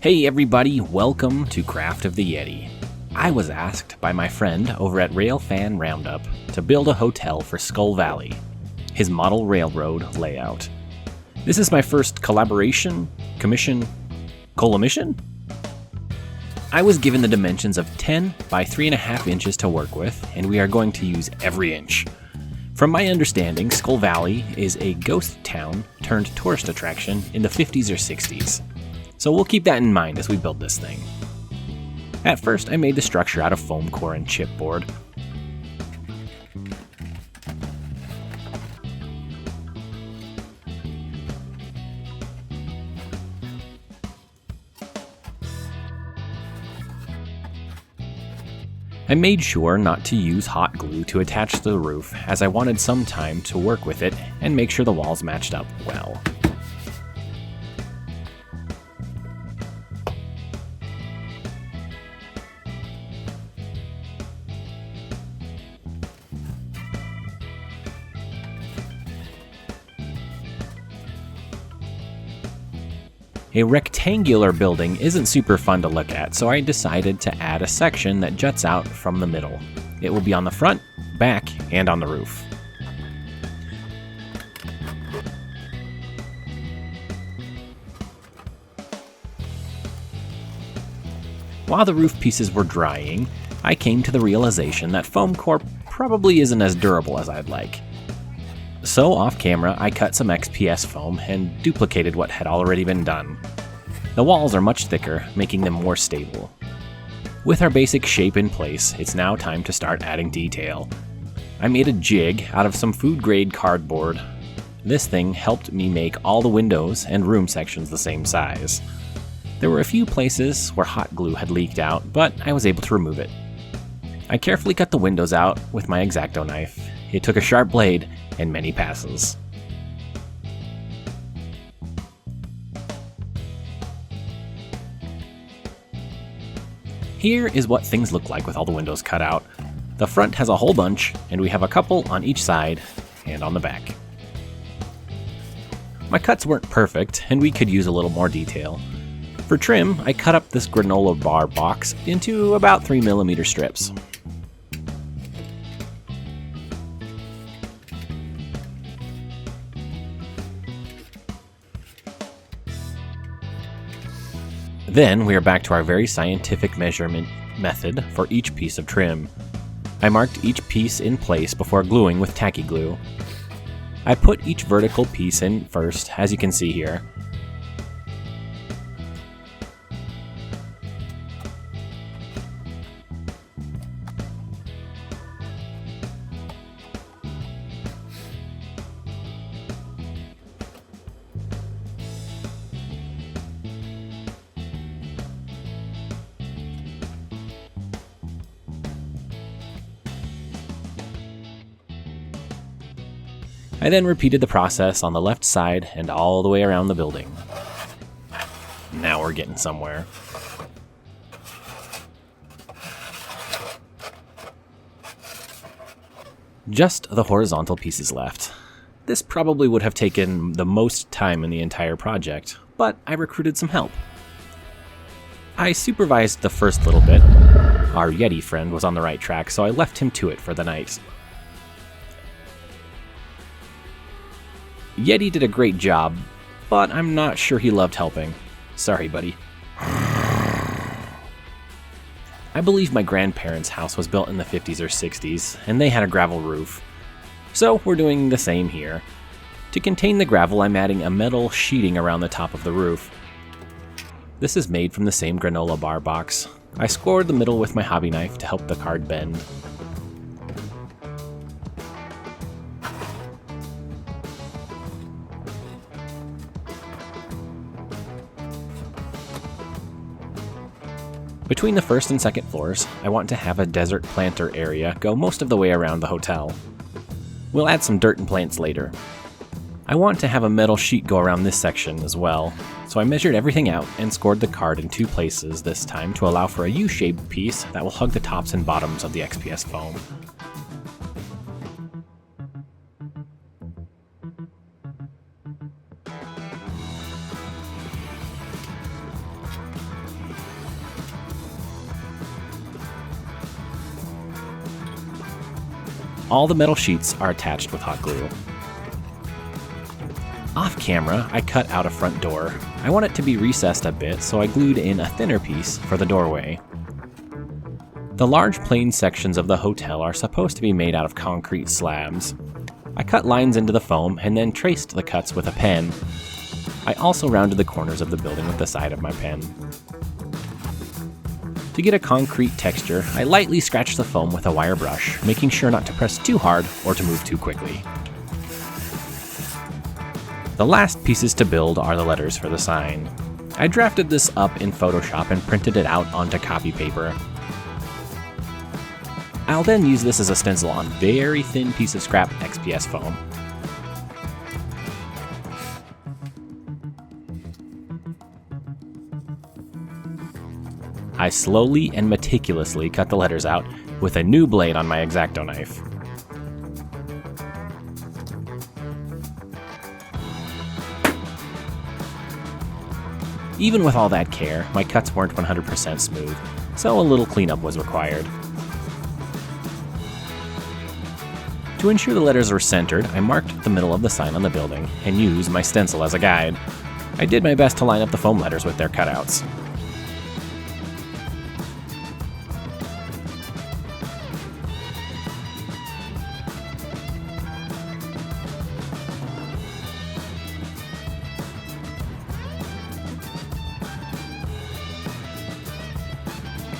Hey everybody, welcome to Craft of the Yeti. I was asked by my friend over at Railfan Roundup to build a hotel for Skull Valley, his model railroad layout. This is my first collaboration, collamission? I was given the dimensions of 10 by 3.5 inches to work with, and we are going to use every inch. From my understanding, Skull Valley is a ghost town turned tourist attraction in the 50s or 60s. So we'll keep that in mind as we build this thing. At first, I made the structure out of foam core and chipboard. I made sure not to use hot glue to attach to the roof, as I wanted some time to work with it and make sure the walls matched up well. A rectangular building isn't super fun to look at, so I decided to add a section that juts out from the middle. It will be on the front, back, and on the roof. While the roof pieces were drying, I came to the realization that foam core probably isn't as durable as I'd like. So off camera, I cut some XPS foam and duplicated what had already been done. The walls are much thicker, making them more stable. With our basic shape in place, it's now time to start adding detail. I made a jig out of some food-grade cardboard. This thing helped me make all the windows and room sections the same size. There were a few places where hot glue had leaked out, but I was able to remove it. I carefully cut the windows out with my X-Acto knife. It took a sharp blade and many passes. Here is what things look like with all the windows cut out. The front has a whole bunch, and we have a couple on each side and on the back. My cuts weren't perfect, and we could use a little more detail. For trim, I cut up this granola bar box into about 3mm strips. Then we are back to our very scientific measurement method for each piece of trim. I marked each piece in place before gluing with tacky glue. I put each vertical piece in first, as you can see here. I then repeated the process on the left side and all the way around the building. Now we're getting somewhere. Just the horizontal pieces left. This probably would have taken the most time in the entire project, but I recruited some help. I supervised the first little bit. Our Yeti friend was on the right track, so I left him to it for the night. Yeti did a great job, but I'm not sure he loved helping. Sorry, buddy. I believe my grandparents' house was built in the 50s or 60s, and they had a gravel roof. So we're doing the same here. To contain the gravel, I'm adding a metal sheeting around the top of the roof. This is made from the same granola bar box. I scored the middle with my hobby knife to help the card bend. Between the first and second floors, I want to have a desert planter area go most of the way around the hotel. We'll add some dirt and plants later. I want to have a metal sheet go around this section as well, so I measured everything out and scored the card in 2 places this time to allow for a U-shaped piece that will hug the tops and bottoms of the XPS foam. All the metal sheets are attached with hot glue. Off camera, I cut out a front door. I want it to be recessed a bit, so I glued in a thinner piece for the doorway. The large plain sections of the hotel are supposed to be made out of concrete slabs. I cut lines into the foam and then traced the cuts with a pen. I also rounded the corners of the building with the side of my pen. To get a concrete texture, I lightly scratched the foam with a wire brush, making sure not to press too hard or to move too quickly. The last pieces to build are the letters for the sign. I drafted this up in Photoshop and printed it out onto copy paper. I'll then use this as a stencil on very thin piece of scrap XPS foam. I slowly and meticulously cut the letters out with a new blade on my X-Acto knife. Even with all that care, my cuts weren't 100% smooth, so a little cleanup was required. To ensure the letters were centered, I marked the middle of the sign on the building and used my stencil as a guide. I did my best to line up the foam letters with their cutouts.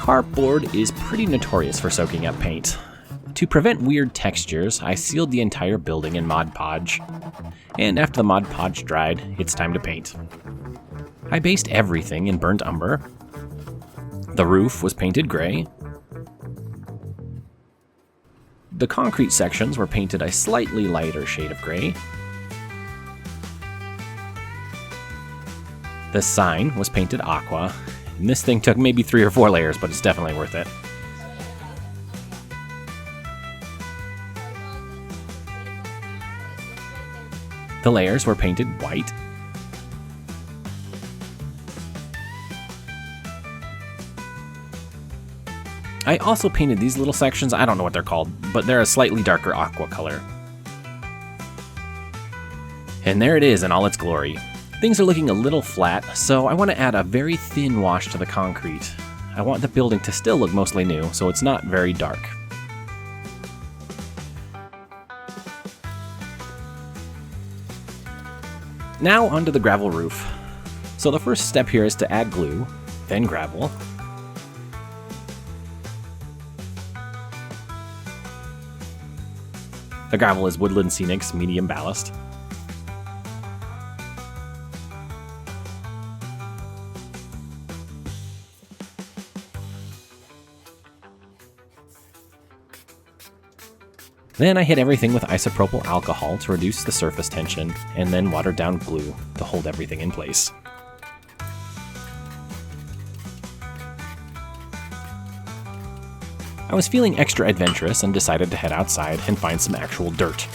Cardboard is pretty notorious for soaking up paint. To prevent weird textures, I sealed the entire building in Mod Podge. And after the Mod Podge dried, it's time to paint. I based everything in burnt umber. The roof was painted gray. The concrete sections were painted a slightly lighter shade of gray. The sign was painted aqua. And this thing took maybe 3 or 4 layers, but it's definitely worth it. The layers were painted white. I also painted these little sections, I don't know what they're called, but they're a slightly darker aqua color. And there it is in all its glory. Things are looking a little flat, so I want to add a very thin wash to the concrete. I want the building to still look mostly new, so it's not very dark. Now onto the gravel roof. So the first step here is to add glue, then gravel. The gravel is Woodland Scenic's medium ballast. Then I hit everything with isopropyl alcohol to reduce the surface tension, and then watered down glue to hold everything in place. I was feeling extra adventurous and decided to head outside and find some actual dirt.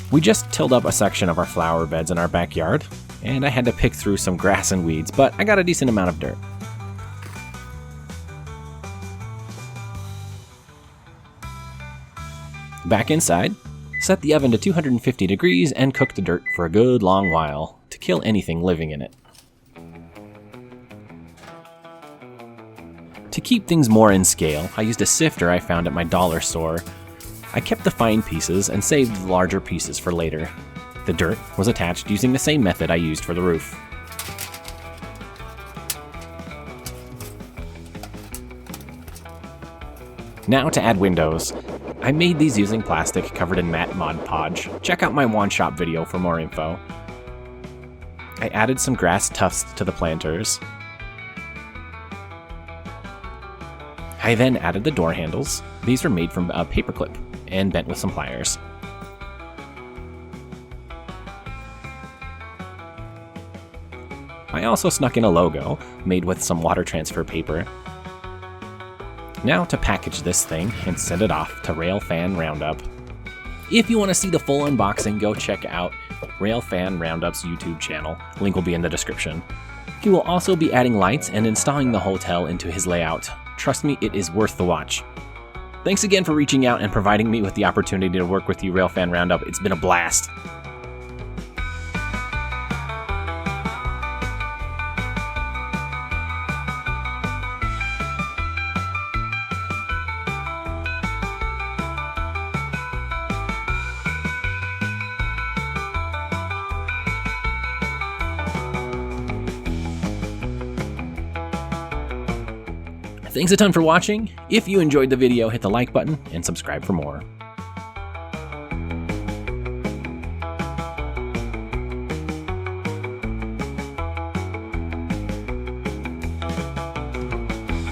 We just tilled up a section of our flower beds in our backyard, and I had to pick through some grass and weeds, but I got a decent amount of dirt. Back inside, set the oven to 250 degrees and cook the dirt for a good long while to kill anything living in it. To keep things more in scale, I used a sifter I found at my dollar store. I kept the fine pieces and saved the larger pieces for later. The dirt was attached using the same method I used for the roof. Now to add windows. I made these using plastic covered in matte Mod Podge. Check out my wand shop video for more info. I added some grass tufts to the planters. I then added the door handles. These were made from a paperclip and bent with some pliers. I also snuck in a logo made with some water transfer paper. Now to package this thing and send it off to Railfan Roundup. If you want to see the full unboxing, go check out Railfan Roundup's YouTube channel. Link will be in the description. He will also be adding lights and installing the hotel into his layout. Trust me, it is worth the watch. Thanks again for reaching out and providing me with the opportunity to work with you, Railfan Roundup. It's been a blast. Thanks a ton for watching. If you enjoyed the video, hit the like button and subscribe for more.